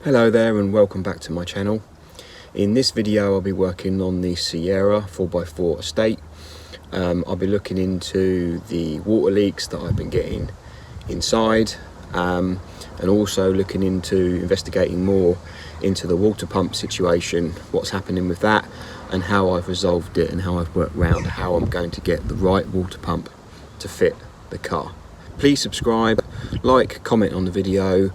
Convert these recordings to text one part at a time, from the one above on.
Hello there and welcome back to my channel. In this video I'll be working on the Sierra 4x4 estate. I'll be looking into the water leaks that I've been getting inside, and also looking into investigating more into the water pump situation, what's happening with that and how I've resolved it and how I've worked around how I'm going to get the right water pump to fit the car. Please subscribe, like, comment on the video,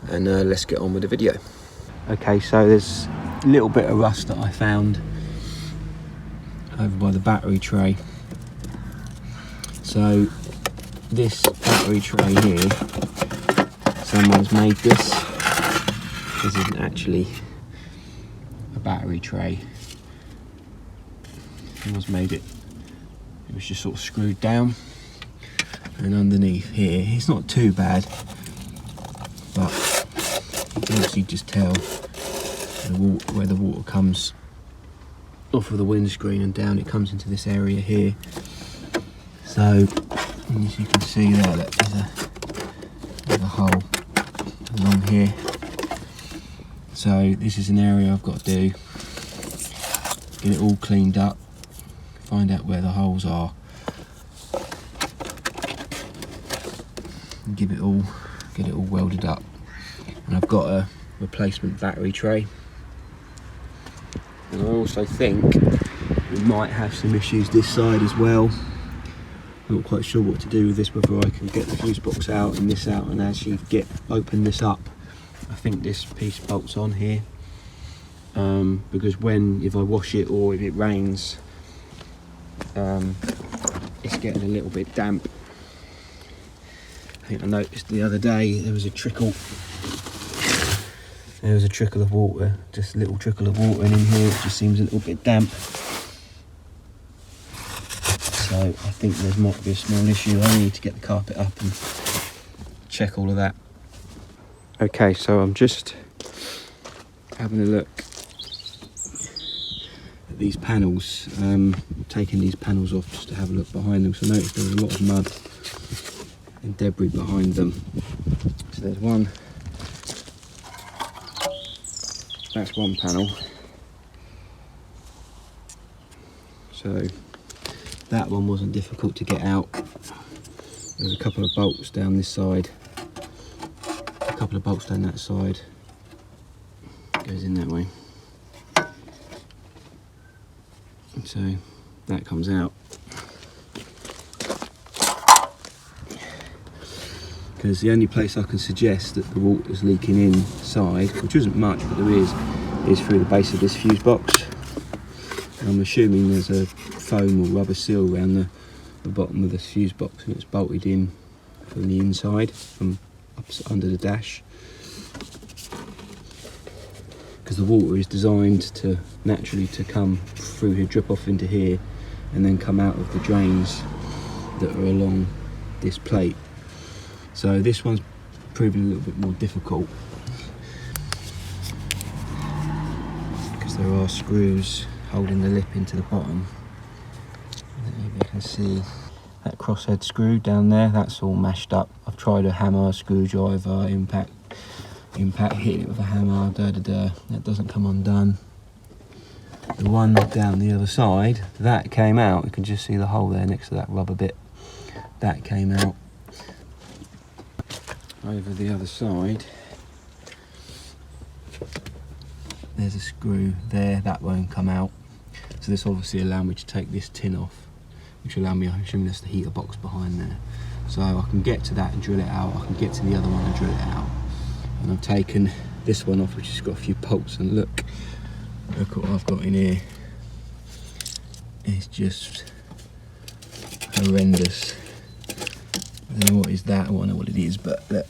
and let's get on with the video. Okay, so there's a little bit of rust that I found over by the battery tray. So this battery tray here, someone's made this. This isn't actually a battery tray. Someone's made it. It was just sort of screwed down, and underneath here, it's not too bad, but you can obviously just tell where the water comes off of the windscreen and down. It comes into this area here. So as you can see there, there's a hole along here. So this is an area I've got to do, get it all cleaned up, find out where the holes are, and get it all welded up. And I've got a replacement battery tray, and I also think we might have some issues this side as well. I'm not quite sure what to do with this, whether I can get the fuse box out and this out and actually open this up. I think this piece bolts on here, because if I wash it or if it rains, it's getting a little bit damp. I think I noticed the other day there was a trickle of water, just a little trickle of water in here. It just seems a little bit damp. So I think there might be a small issue. I need to get the carpet up and check all of that. Okay, so I'm just having a look at these panels, taking these panels off just to have a look behind them. So I noticed there was a lot of mud and debris behind them. So there's one. That's one panel. So that one wasn't difficult to get out. There's a couple of bolts down this side, a couple of bolts down that side. Goes in that way. And so that comes out. Because the only place I can suggest that the water's leaking inside, which isn't much, but there is through the base of this fuse box. And I'm assuming there's a foam or rubber seal around the bottom of this fuse box, and it's bolted in from the inside, from up under the dash. Because the water is designed to naturally come through here, drip off into here, and then come out of the drains that are along this plate. So this one's proving a little bit more difficult, because there are screws holding the lip into the bottom. I don't know if you can see that crosshead screw down there, that's all mashed up. I've tried a hammer, screwdriver, impact, hit it with a hammer, that doesn't come undone. The one down the other side, that came out. You can just see the hole there next to that rubber bit. That came out. Over the other side, there's a screw there, that won't come out. So this obviously allowed me to take this tin off, which will allow me, I'm assuming that's the heater box behind there. So I can get to that and drill it out, I can get to the other one and drill it out. And I've taken this one off, which has got a few bolts, and look what I've got in here. It's just horrendous. I don't know what is that, I don't know what it is, but look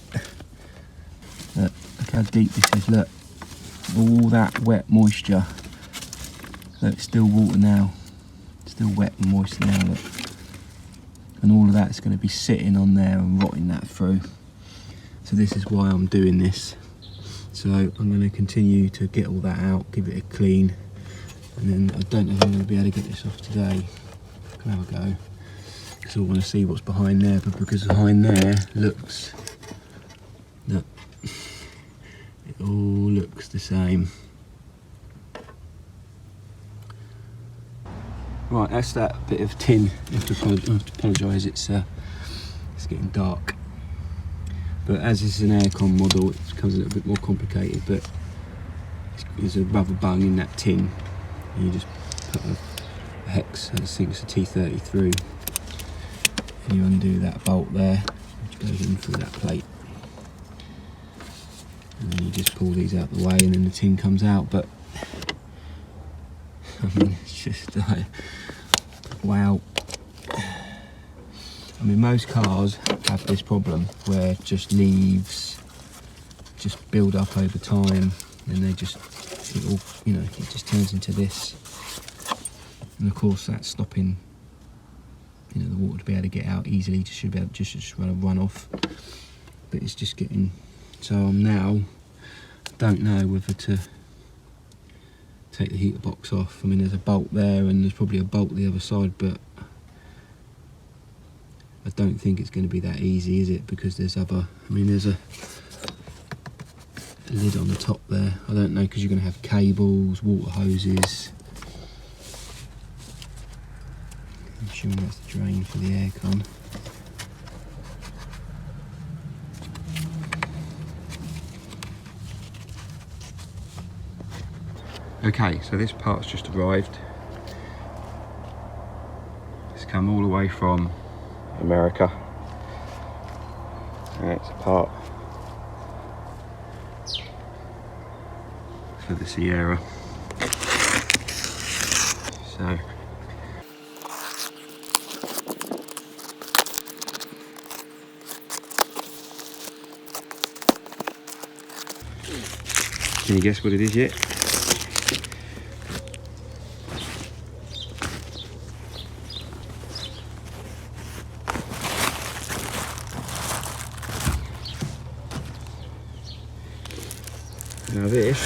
how deep this is. Look, all that wet moisture. Look, it's still water now, it's still wet and moist now, look. And all of that's going to be sitting on there and rotting that through. So this is why I'm doing this. So I'm going to continue to get all that out, give it a clean, and then I don't know if I'm going to be able to get this off today. I can have a go, because I want to see what's behind there. But because behind there looks, look, it all looks looks the same. Right, that's that bit of tin. I have to apologise, it's getting dark. But as this is an aircon model, it becomes a little bit more complicated, but there's a rubber bung in that tin, and you just put a hex, I think it's a T30 through, and you undo that bolt there, which goes in through that plate. And then you just pull these out the way, and then the tin comes out. But I mean, it's just like, wow. I mean, most cars have this problem where just leaves just build up over time, and they just, it all, you know, it just turns into this. And of course, that's stopping, you know, the water to be able to get out easily. Just should be able to just run off. But it's just getting. So I'm now, don't know whether to take the heater box off. I mean, there's a bolt there, and there's probably a bolt the other side, but I don't think it's going to be that easy, is it? Because there's other, I mean, there's a lid on the top there. I don't know, because you're going to have cables, water hoses. I'm assuming that's the drain for the aircon. Okay, so this part's just arrived. It's come all the way from America. And it's a part for the Sierra. So can you guess what it is yet? Now this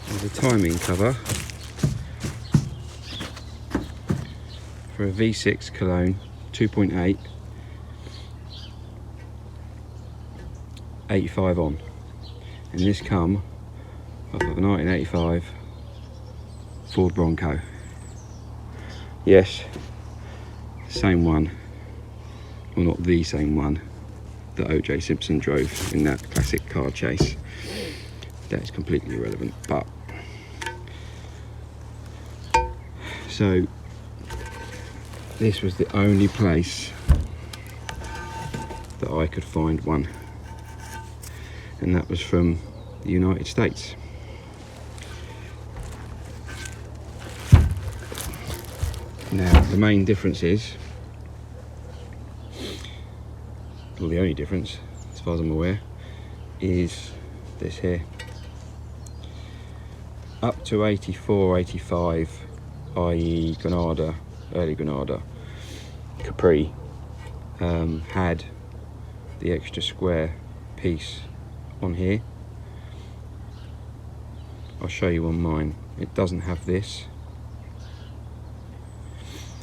is a timing cover for a V6 Cologne 2.8 85 on, and this come off of a 1985 Ford Bronco. Yes, same one. Well, not the same one that O.J. Simpson drove in that classic car chase. That's completely irrelevant, but so this was the only place that I could find one, and that was from the United States. Now the main difference is, well, the only difference, as far as I'm aware, is this here. Up to 84, 85, i.e. Granada, early Granada, Capri, had the extra square piece on here. I'll show you on mine. It doesn't have this.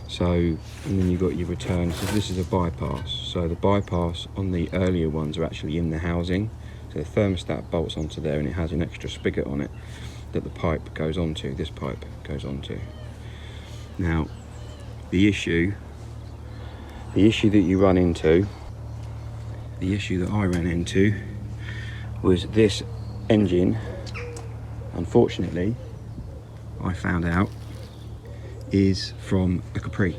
So, and then you've got your return. So this is a bypass. So the bypass on the earlier ones are actually in the housing. So the thermostat bolts onto there, and it has an extra spigot on it that the pipe goes onto. This pipe goes onto. Now, the issue that you run into, the issue that I ran into, was this engine. Unfortunately, I found out is from a Capri.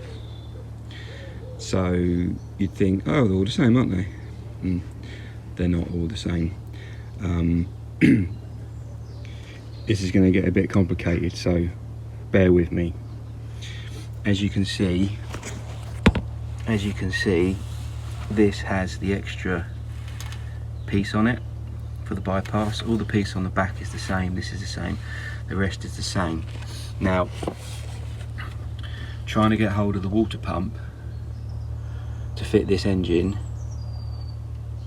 So you'd think, oh, they're all the same, aren't they? They're not all the same. This is going to get a bit complicated, so bear with me. As you can see, this has the extra piece on it for the bypass. All the piece on the back is the same. This is the same. The rest is the same. Now, trying to get hold of the water pump to fit this engine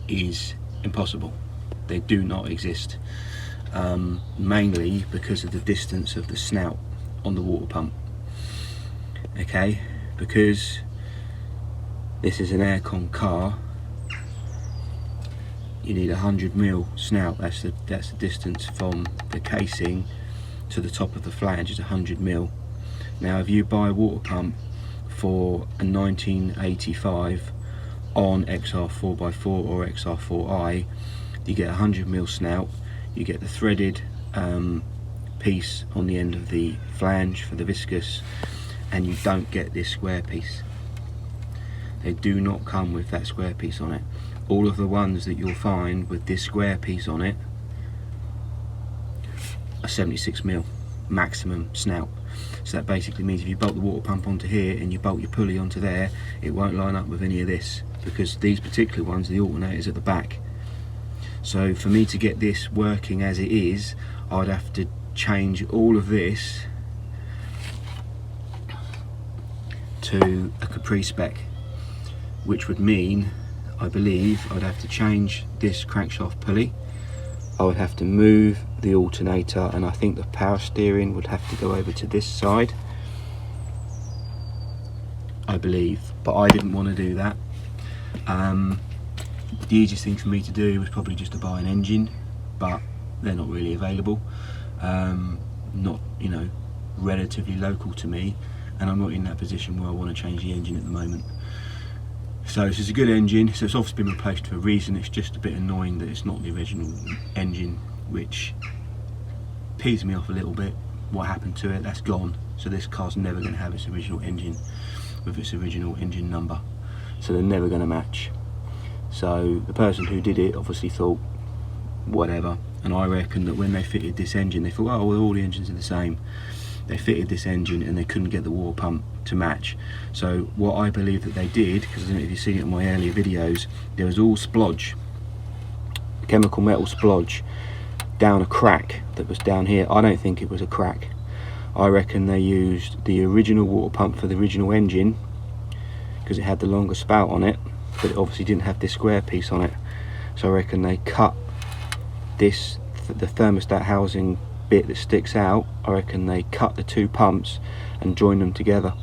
is impossible. They do not exist, mainly because of the distance of the snout on the water pump. Okay, because this is an aircon car, you need 100mm snout. That's the distance from the casing to the top of the flange is 100mm. Now if you buy a water pump for a 1985 on XR4x4 or XR4i, you get 100mm snout, you get the threaded piece on the end of the flange for the viscous, and you don't get this square piece. They do not come with that square piece on it. All of the ones that you'll find with this square piece on it are 76mm maximum snout. So that basically means if you bolt the water pump onto here and you bolt your pulley onto there, it won't line up with any of this, because these particular ones, the alternator's at the back. So for me to get this working as it is, I'd have to change all of this to a Capri spec, which would mean, I believe, I'd have to change this crankshaft pulley, I would have to move the alternator, and I think the power steering would have to go over to this side, I believe, but I didn't want to do that. The easiest thing for me to do was probably just to buy an engine, but they're not really available, not, you know, relatively local to me, and I'm not in that position where I want to change the engine at the moment. So this is a good engine, so it's obviously been replaced for a reason. It's just a bit annoying that it's not the original engine, which pees me off a little bit. What happened to it? That's gone. So this car's never going to have its original engine with its original engine number. So they're never going to match. So the person who did it obviously thought, whatever. And I reckon that when they fitted this engine, they thought, oh, well, all the engines are the same. They fitted this engine and they couldn't get the water pump to match. So what I believe that they did, because I don't know if you've seen it in my earlier videos, there was all splodge, chemical metal splodge, down a crack that was down here. I don't think it was a crack. I reckon they used the original water pump for the original engine, because it had the longer spout on it, but it obviously didn't have this square piece on it. So I reckon they cut this, the thermostat housing bit that sticks out, I reckon they cut the two pumps and join them together.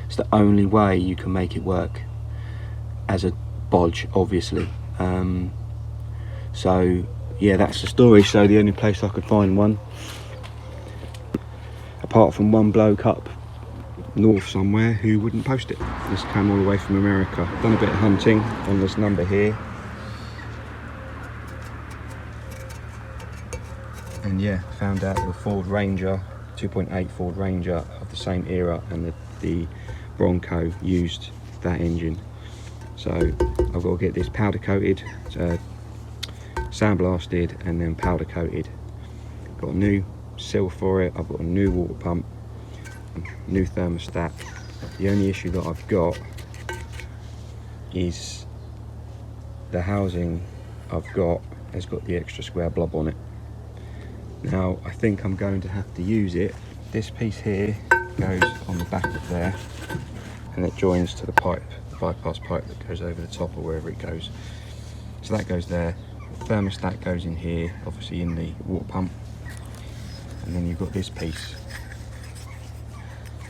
It's the only way you can make it work as a bodge, obviously. So yeah, that's the story. So the only place I could find one, apart from one bloke up north somewhere who wouldn't post it. This came all the way from America. Done a bit of hunting on this number here, and yeah, found out the Ford Ranger, 2.8 Ford Ranger of the same era, and the Bronco used that engine. So I've got to get this powder coated, sandblasted, and then powder coated. Got a new seal for it, I've got a new water pump, new thermostat. The only issue that I've got is the housing I've got has got the extra square blob on it. Now I think I'm going to have to use it. This piece here goes on the back of there, and it joins to the pipe, the bypass pipe that goes over the top or wherever it goes. So that goes there. The thermostat goes in here, obviously in the water pump, and then you've got this piece.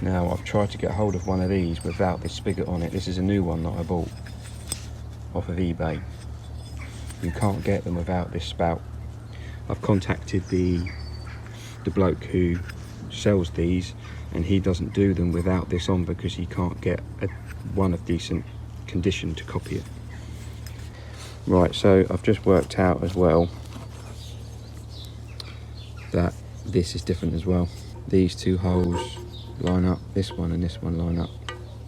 Now I've tried to get hold of one of these without this spigot on it. This is a new one that I bought off of eBay. You can't get them without this spout. I've contacted the bloke who sells these, and he doesn't do them without this on because he can't get one of decent condition to copy it. Right, so I've just worked out as well that this is different as well. These two holes line up, this one and this one line up,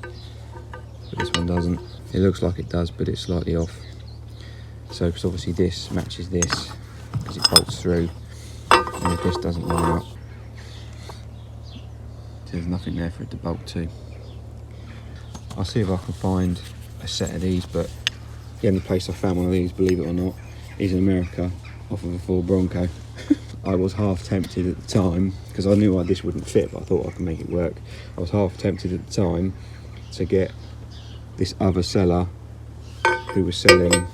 but this one doesn't. It looks like it does, but it's slightly off. So because obviously this matches this because it bolts through, and if this doesn't line up, there's nothing there for it to bolt to. I'll see if I can find a set of these, but the only place I found one of these, believe it or not, is in America, off of a Ford Bronco. I was half tempted at the time, because I knew this wouldn't fit, but I thought I could make it work. I was half tempted at the time to get this other seller who was selling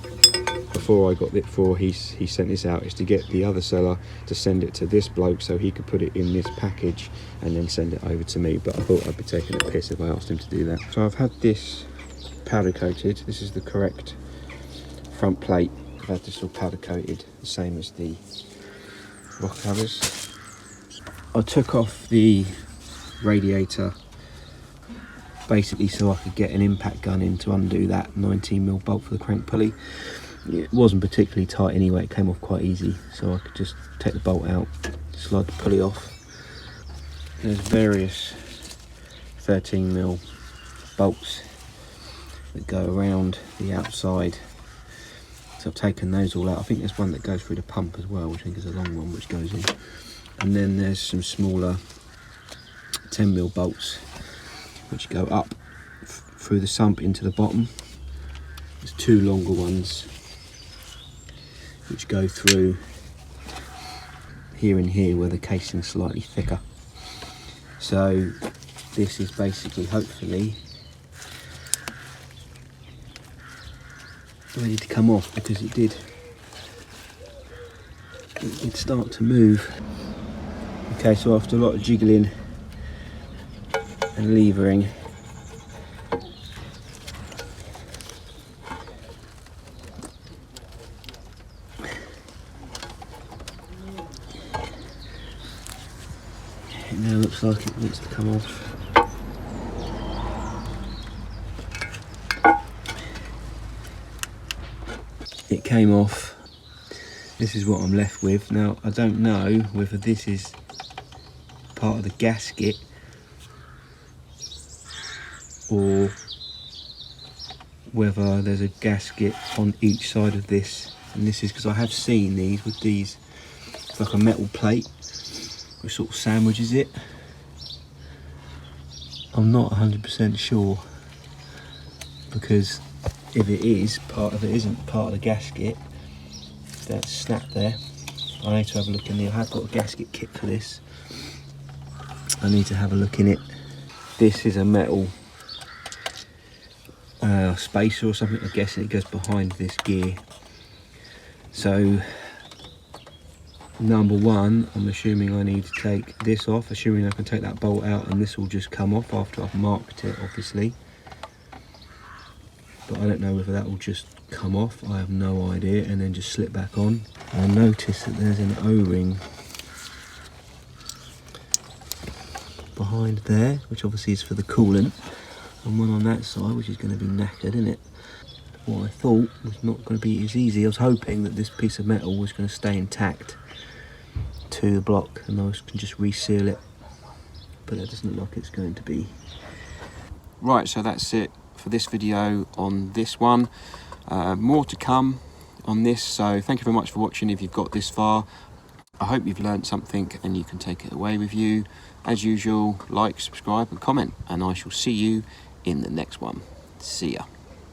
before I got it, before he sent this out, is to get the other seller to send it to this bloke so he could put it in this package and then send it over to me. But I thought I'd be taking a piss if I asked him to do that. So I've had this powder coated. This is the correct front plate I've had this all powder coated, the same as the rocker covers. I took off the radiator basically so I could get an impact gun in to undo that 19mm bolt for the crank pulley. It wasn't particularly tight anyway, it came off quite easy, so I could just take the bolt out, slide the pulley off. There's various 13mm bolts that go around the outside, so I've taken those all out. I think there's one that goes through the pump as well, which I think is a long one which goes in, and then there's some smaller 10mm bolts which go up through the sump into the bottom. There's two longer ones which go through here and here where the casing's slightly thicker. So this is basically, hopefully, ready to come off, because it did start to move. Okay, so after a lot of jiggling and levering, it now looks like it wants to come off. It came off. This is what I'm left with. Now, I don't know whether this is part of the gasket or whether there's a gasket on each side of this. And this is because I have seen these with these, it's like a metal plate which sort of sandwiches it. I'm not 100% sure, because if it is, part of it isn't part of the gasket, that's snapped there. I need to have a look in there. I have got a gasket kit for this. I need to have a look in it. This is a metal spacer or something, I guess, and it goes behind this gear. So number one, I'm assuming I need to take this off, assuming I can take that bolt out, and this will just come off after I've marked it, obviously. But I don't know whether that will just come off, I have no idea, and then just slip back on. I notice that there's an O-ring behind there, which obviously is for the coolant, and one on that side, which is going to be knackered, isn't it? What I thought was not going to be as easy. I was hoping that this piece of metal was going to stay intact to the block and I can just reseal it, but it doesn't look like it's going to be. Right, so that's it for this video on this one. More to come on this, so thank you very much for watching if you've got this far. I hope you've learned something and you can take it away with you. As usual, like, subscribe and comment, and I shall see you in the next one. See ya.